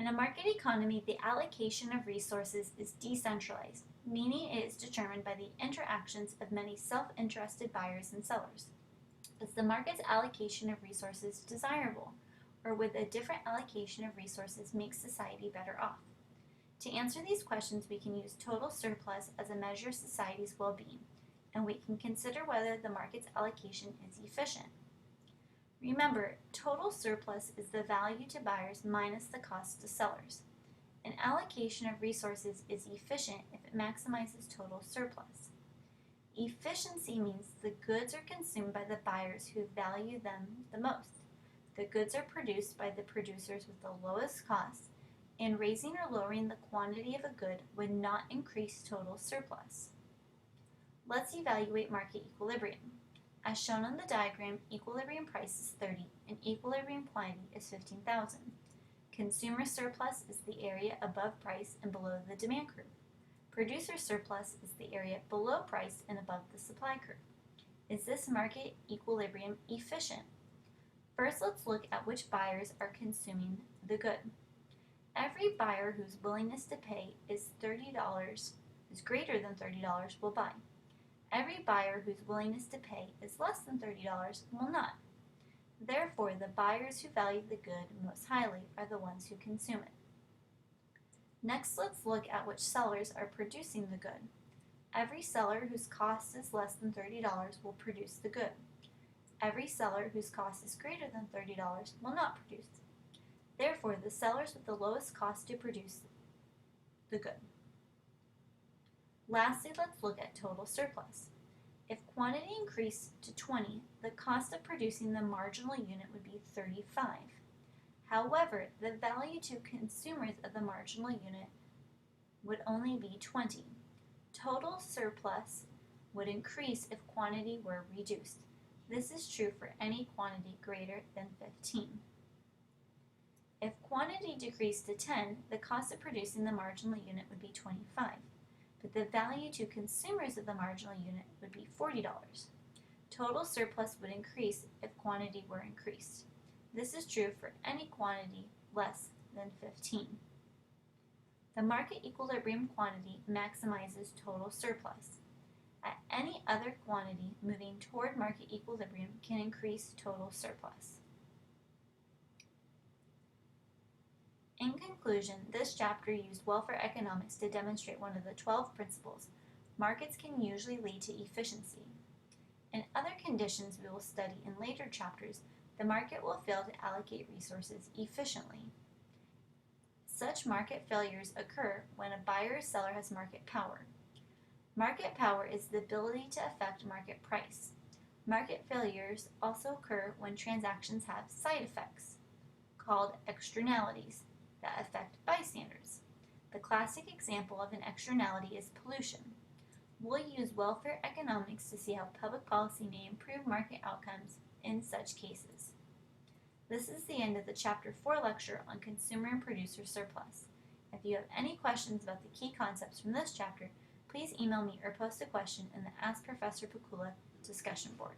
a market economy, the allocation of resources is decentralized, meaning it is determined by the interactions of many self-interested buyers and sellers. Is the market's allocation of resources desirable, or would a different allocation of resources make society better off? To answer these questions, we can use total surplus as a measure of society's well-being, and we can consider whether the market's allocation is efficient. Remember, total surplus is the value to buyers minus the cost to sellers. An allocation of resources is efficient if it maximizes total surplus. Efficiency means the goods are consumed by the buyers who value them the most. The goods are produced by the producers with the lowest cost, and raising or lowering the quantity of a good would not increase total surplus. Let's evaluate market equilibrium. As shown on the diagram, equilibrium price is 30 and equilibrium quantity is 15,000. Consumer surplus is the area above price and below the demand curve. Producer surplus is the area below price and above the supply curve. Is this market equilibrium efficient? First, let's look at which buyers are consuming the good. Every buyer whose willingness to pay is greater than $30 will buy. Every buyer whose willingness to pay is less than $30 will not. Therefore, the buyers who value the good most highly are the ones who consume it. Next, let's look at which sellers are producing the good. Every seller whose cost is less than $30 will produce the good. Every seller whose cost is greater than $30 will not produce. Therefore, the sellers with the lowest cost to produce the good. Lastly, let's look at total surplus. If quantity increased to 20, the cost of producing the marginal unit would be 35. However, the value to consumers of the marginal unit would only be 20. Total surplus would increase if quantity were reduced. This is true for any quantity greater than 15. If quantity decreased to 10, the cost of producing the marginal unit would be 25. But the value to consumers of the marginal unit would be $40. Total surplus would increase if quantity were increased. This is true for any quantity less than 15. The market equilibrium quantity maximizes total surplus. At any other quantity moving toward market equilibrium can increase total surplus. In conclusion, this chapter used welfare economics to demonstrate one of the 12 principles. Markets can usually lead to efficiency. In other conditions we will study in later chapters, the market will fail to allocate resources efficiently. Such market failures occur when a buyer or seller has market power. Market power is the ability to affect market price. Market failures also occur when transactions have side effects, called externalities, that affect bystanders. The classic example of an externality is pollution. We'll use welfare economics to see how public policy may improve market outcomes in such cases. This is the end of the Chapter 4 lecture on consumer and producer surplus. If you have any questions about the key concepts from this chapter, please email me or post a question in the Ask Professor Pikula discussion board.